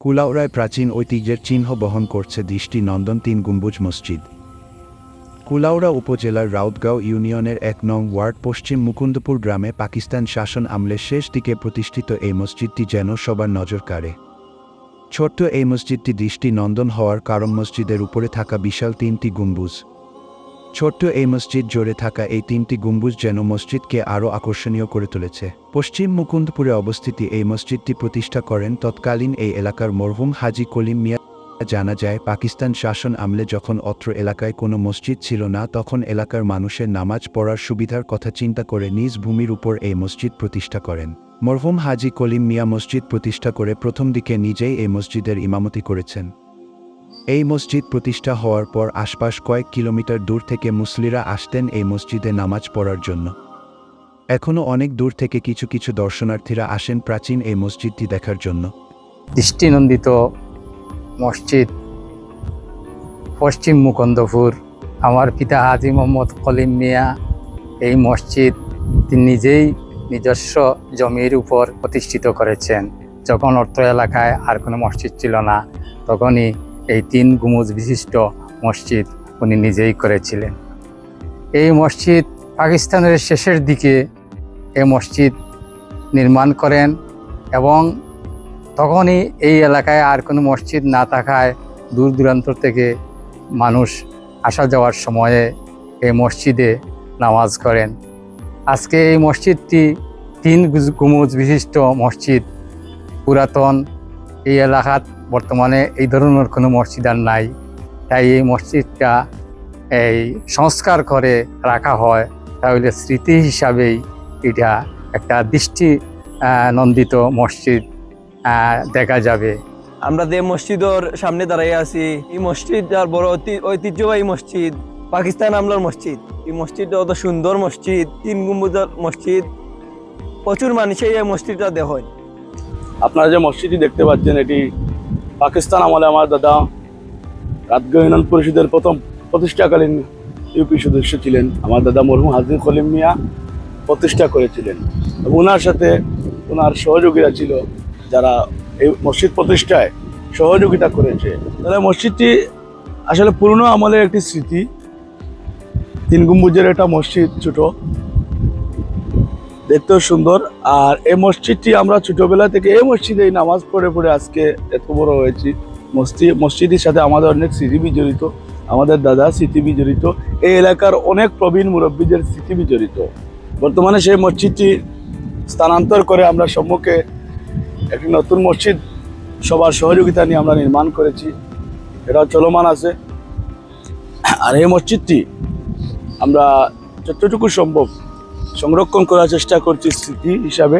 কুলাউড়ায় প্রাচীন ঐতিহ্যের চিহ্ন বহন করছে দৃষ্টিনন্দন ৩ গম্বুজ মসজিদ। কুলাউড়া উপজেলার রাউতগাঁও ইউনিয়নের ১ নং ওয়ার্ড পশ্চিম মুকুন্দপুর গ্রামে পাকিস্তান শাসন আমলের শেষ দিকে প্রতিষ্ঠিত এই মসজিদটি যেন সবার নজর কাড়ে। ছোট্ট এই মসজিদটি দৃষ্টিনন্দন হওয়ার কারণ মসজিদের উপরে থাকা বিশাল ৩টি গম্বুজ। ছোট্ট এই মসজিদ জুড়ে থাকা এই ৩টি গম্বুজ যেন মসজিদকে আরও আকর্ষণীয় করে তুলেছে। পশ্চিম মুকুন্দপুরে অবস্থিত এই মসজিদটি প্রতিষ্ঠা করেন তৎকালীন এই এলাকার মরহুম হাজী কলিম মিয়া। জানা যায়, পাকিস্তান শাসন আমলে যখন অত্র এলাকায় কোনো মসজিদ ছিল না, তখন এলাকার মানুষের নামাজ পড়ার সুবিধার কথা চিন্তা করে নিজ ভূমির উপর এই মসজিদ প্রতিষ্ঠা করেন। মরহুম হাজী কলিম মিয়া মসজিদ প্রতিষ্ঠা করে প্রথম দিকে নিজেই এই মসজিদের ইমামতি করেছেন। এই মসজিদ প্রতিষ্ঠা হওয়ার পর আশপাশ কয়েক কিলোমিটার দূর থেকে মুসল্লিরা আসতেন এই মসজিদে নামাজ পড়ার জন্য। এখনও অনেক দূর থেকে কিছু কিছু দর্শনার্থীরা আসেন প্রাচীন এই মসজিদটি দেখার জন্য। দৃষ্টিনন্দিত মসজিদ পশ্চিম মুকুন্দপুর। আমার পিতা হাজী মোহাম্মদ কলিম মিয়া এই মসজিদ তিনি নিজেই নিজস্ব জমির উপর প্রতিষ্ঠিত করেছেন। যখন অত্র এলাকায় আর কোনো মসজিদ ছিল না, তখনই এই ৩ গুম্বুজ বিশিষ্ট মসজিদ উনি নিজেই করেছিলেন। এই মসজিদ পাকিস্তানের শেষের দিকে এই মসজিদ নির্মাণ করেন এবং তখনই এই এলাকায় আর কোনো মসজিদ না থাকায় দূর দূরান্ত থেকে মানুষ আসা যাওয়ার সময়ে এই মসজিদে নামাজ করেন। আজকে এই মসজিদটি ৩ গুম্বুজ বিশিষ্ট মসজিদ, পুরাতন। এই এলাকাত বর্তমানে এই ধরনের কোনো মসজিদ আর নাই, তাই এই মসজিদটা সংস্কার করে রাখা হয়, তাহলে স্মৃতি হিসাবেই এটা একটা দৃষ্টি নন্দিত মসজিদ দেখা যাবে। আমরা যে মসজিদের সামনে দাঁড়িয়ে আছি, এই মসজিদ যার বড় ঐতিহ্যবাহী মসজিদ, পাকিস্তান আমলার মসজিদ। এই মসজিদটা অত সুন্দর মসজিদ, ৩ গম্বুজের মসজিদ, প্রচুর মানুষই এই মসজিদটা দেখেন। আপনারা যে মসজিদটি দেখতে পাচ্ছেন, এটি পাকিস্তান আমলে আমার দাদা রাউতগাঁও ইউনিয়ন পরিষদের প্রথম প্রতিষ্ঠাকালীন ইউপি সদস্য ছিলেন। আমার দাদা মরহুম হাজী কলিম মিয়া প্রতিষ্ঠা করেছিলেন এবং ওনার সাথে ওনার সহযোগীরা ছিল যারা এই মসজিদ প্রতিষ্ঠায় সহযোগিতা করেছে। তাহলে মসজিদটি আসলে পুরনো আমলের একটি স্মৃতি। ৩ গম্বুজের একটা মসজিদ, ছোট, দেখতেও সুন্দর। আর এই মসজিদটি আমরা ছোটবেলা থেকে এই মসজিদে নামাজ পড়ে পড়ে আজকে এত বড় হয়েছি। মসজিদের সাথে আমাদের অনেক স্মৃতি বিজড়িত, আমাদের দাদা স্মৃতি বিজড়িত, এই এলাকার অনেক প্রবীণ মুরব্বীদের স্মৃতি বিজড়িত। বর্তমানে সেই মসজিদটি স্থানান্তর করে আমরা সম্মুখে একটি নতুন মসজিদ সবার সহযোগিতা নিয়ে আমরা নির্মাণ করেছি, এটা চলমান আছে। আর এই মসজিদটি আমরা যতটুকু সম্ভব সংরক্ষণ করার চেষ্টা করছি স্মৃতি হিসাবে।